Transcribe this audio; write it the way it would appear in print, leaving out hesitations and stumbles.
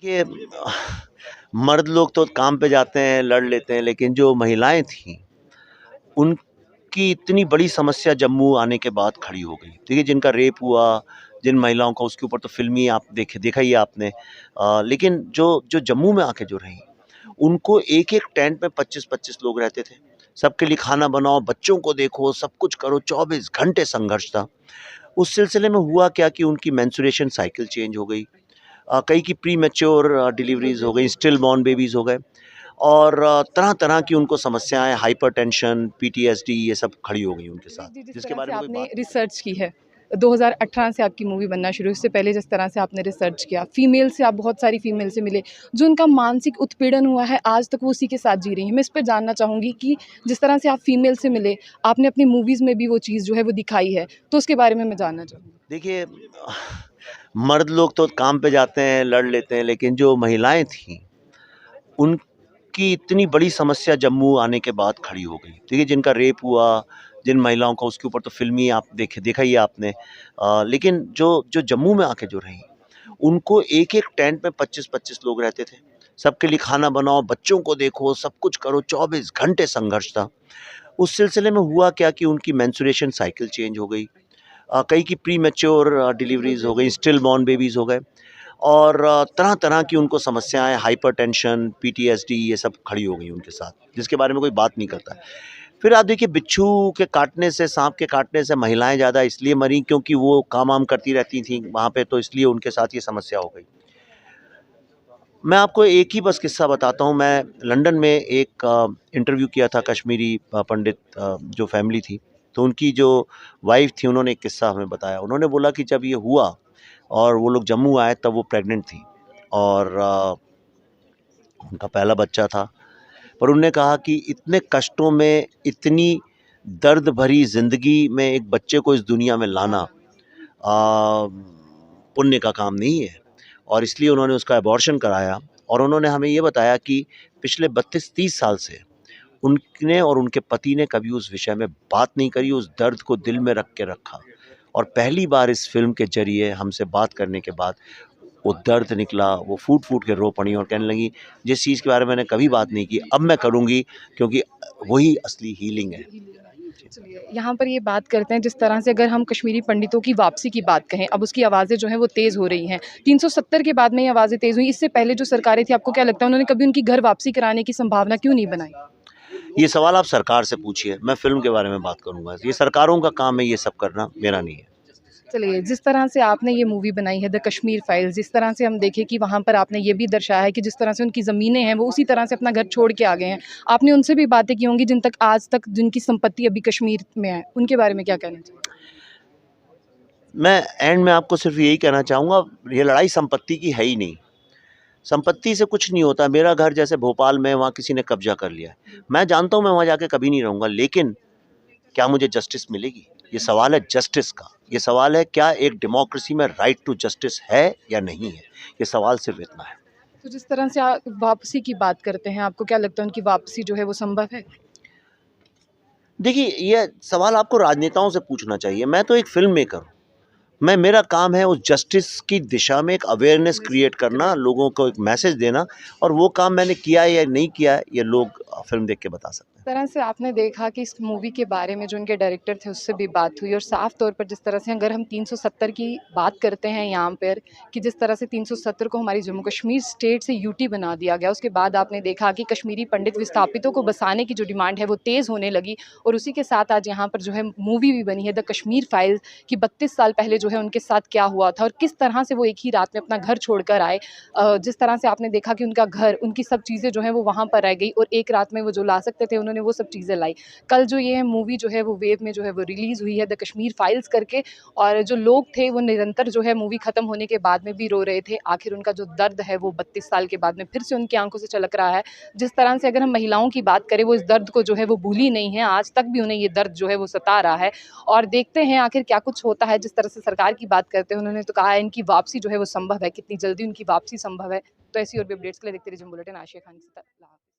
देखिए मर्द लोग तो काम पे जाते हैं, लड़ लेते हैं, लेकिन जो महिलाएँ थीं, उनकी इतनी बड़ी समस्या जम्मू आने के बाद खड़ी हो गई। देखिए जिनका रेप हुआ, जिन महिलाओं का उसके ऊपर तो फ़िल्म ही आप देखा ही है आपने। लेकिन जो जो जम्मू में आके जो रहीं, उनको एक-एक टेंट में 25-25 लोग रहते थे। सबके लिए खाना बनाओ, बच्चों को देखो, सब कुछ करो, 24 घंटे संघर्ष था। उस सिलसिले में हुआ क्या कि उनकी मेंस्ट्रुएशन साइकिल चेंज हो गई। कई की प्री मैच्योर डिलीवरीज़ हो गई, स्टिल बॉर्न बेबीज़ हो गए और तरह-तरह की उनको समस्याएँ, हाइपरटेंशन, पीटीएसडी ये सब खड़ी हो गई उनके साथ, जी, जिस जिसके तरह बारे से में कोई आपने बात नहीं करता। रिसर्च की है, 2018 से आपकी मूवी बनना शुरू हुई, उससे पहले जिस तरह से आपने रिसर्च किया, फीमेल से आप बहुत सारी फीमेल से मिले, जो उनका मानसिक उत्पीड़न हुआ है, आज तक वो उसी के साथ जी रही हैं। मैं इस पे जानना चाहूँगी कि जिस तरह से आप फीमेल से मिले, आपने अपनी मूवीज़ में भी वो चीज़ जो है वो दिखाई है, तो उसके बारे में मैं जानना चाहूँगी। देखिए मर्द लोग तो काम पे जाते हैं, लड़ लेते हैं, लेकिन जो महिलाएँ थीं, उनकी इतनी बड़ी समस्या जम्मू आने के बाद खड़ी हो गई। देखिए जिनका रेप हुआ, जिन महिलाओं का उसके ऊपर तो फ़िल्म ही आप देखा ही है आपने। लेकिन जो जो जम्मू में आके जो रहीं, उनको एक-एक टेंट में 25-25 लोग रहते थे। सबके लिए खाना बनाओ, बच्चों को देखो, सब कुछ करो, 24 घंटे संघर्ष था। उस सिलसिले में हुआ क्या कि उनकी मेंस्ट्रुएशन साइकिल चेंज हो गई। कई की प्री मैच्योर डिलीवरीज़ हो गई, स्टिल बॉर्न बेबीज़ हो गए और तरह-तरह की उनको समस्याएँ, हाइपरटेंशन, पीटीएसडी ये सब खड़ी हो गई उनके साथ, जिसके बारे में कोई बात नहीं करता है। फिर आप देखिए बिच्छू के काटने से, साँप के काटने से महिलाएँ ज़्यादा इसलिए मरीं क्योंकि वो काम-वाम करती रहती थीं वहाँ पे, तो इसलिए उनके साथ ये समस्या हो गई। मैं आपको एक ही बस किस्सा बताता हूँ। मैं लंदन में एक इंटरव्यू किया था कश्मीरी पंडित जो फैमिली थी, तो उनकी जो वाइफ़ थी उन्होंने एक किस्सा हमें बताया। उन्होंने बोला कि जब ये हुआ और वो लोग जम्मू आए तब वो प्रेग्नेंट थी और उनका पहला बच्चा था। पर उन्होंने कहा कि इतने कष्टों में, इतनी दर्द भरी ज़िंदगी में एक बच्चे को इस दुनिया में लाना पुण्य का काम नहीं है और इसलिए उन्होंने उसका अबॉर्शन कराया और उन्होंने हमें ये बताया कि पिछले 32-30 साल से उनने और उनके पति ने कभी उस विषय में बात नहीं करी, उस दर्द को दिल में रख के रखा और पहली बार इस फ़िल्म के ज़रिए हमसे बात करने के बाद वो दर्द निकला, वो फूट-फूट के रो पड़ी और कहने लगी, जिस चीज़ के बारे में मैंने कभी बात नहीं की, अब मैं करूँगी क्योंकि वही असली हीलिंग है। चलिए, यहाँ पर ये बात करते हैं जिस तरह से अगर हम कश्मीरी पंडितों की वापसी की बात कहें, अब उसकी आवाज़ें जो हैं वो तेज़ हो रही हैं। 370 के बाद में ये आवाज़ें तेज़ हुई, इससे पहले जो सरकारें थी आपको क्या लगता है उन्होंने कभी उनकी घर वापसी कराने की संभावना क्यों नहीं बनाई? ये सवाल आप सरकार से पूछिए, मैं फ़िल्म के बारे में बात करूँगा। ये सरकारों का काम है ये सब करना, मेरा नहीं है। चलिए, जिस तरह से आपने ये मूवी बनाई है द कश्मीर फाइल्स, जिस तरह से हम देखें कि वहाँ पर आपने ये भी दर्शाया है कि जिस तरह से उनकी ज़मीनें हैं, वो उसी तरह से अपना घर छोड़ के आ गए हैं। आपने उनसे भी बातें की होंगी जिन तक आज तक जिनकी संपत्ति अभी कश्मीर में है, उनके बारे में क्या कहना चाहिए? मैं एंड में आपको सिर्फ़ यही कहना चाहूँगा, ये लड़ाई संपत्ति की है ही नहीं। संपत्ति से कुछ नहीं होता। मेरा घर जैसे भोपाल में, वहाँ किसी ने कब्ज़ा कर लिया है। मैं जानता हूँ मैं वहाँ जाके कभी नहीं रहूँगा, लेकिन क्या मुझे जस्टिस मिलेगी? ये सवाल है जस्टिस का। ये सवाल है क्या एक डेमोक्रेसी में राइट टू जस्टिस है या नहीं है? ये सवाल सिर्फ़ इतना है। तो जिस तरह से आप वापसी की बात करते हैं, आपको क्या लगता है उनकी वापसी जो है वो संभव है? देखिए, ये सवाल आपको राजनेताओं से पूछना चाहिए। मैं तो एक फ़िल्म मेकर हूँ। मेरा काम है उस जस्टिस की दिशा में एक अवेयरनेस क्रिएट करना, लोगों को एक मैसेज देना और वो काम मैंने किया है या नहीं किया है, ये लोग फ़िल्म देख के बता सकते हैं। इस तरह से आपने देखा कि इस मूवी के बारे में जो उनके डायरेक्टर थे उससे भी बात हुई और साफ तौर पर जिस तरह से अगर हम 370 की बात करते हैं यहाँ पर कि जिस तरह से 370 को हमारी जम्मू कश्मीर स्टेट से यूटी बना दिया गया, उसके बाद आपने देखा कि कश्मीरी पंडित विस्थापितों को बसाने की जो डिमांड है वो तेज़ होने लगी और उसी के साथ आज यहाँ पर जो है मूवी भी बनी है द कश्मीर फाइल्स कि 32 साल पहले जो है उनके साथ क्या हुआ था और किस तरह से वो एक ही रात में अपना घर छोड़कर आए। जिस तरह से आपने देखा कि उनका घर, उनकी सब चीज़ें जो हैं वो वहाँ पर रह गई और एक रात में वो जो ला सकते थे उन्होंने वो सब चीज़ें लाई। कल जो ये मूवी जो है वो वेव में जो है वो रिलीज़ हुई है द कश्मीर फाइल्स करके और जो लोग थे वो निरंतर जो है मूवी ख़त्म होने के बाद में भी रो रहे थे। आखिर उनका जो दर्द है वो 32 साल के बाद में फिर से उनकी आँखों से छलक रहा है। जिस तरह से अगर हम महिलाओं की बात करें वो इस दर्द को जो है वो भूली नहीं है, आज तक भी उन्हें ये दर्द जो है वो सता रहा है और देखते हैं आखिर क्या कुछ होता है। जिस तरह से सरकार की बात करते हैं उन्होंने तो कहा है इनकी वापसी जो है वो संभव है, कितनी जल्दी उनकी वापसी संभव है। तो ऐसी और भी अपडेट्स के लिए देखते रहिए जंग बुलेटिन। आशिया खान के साथ।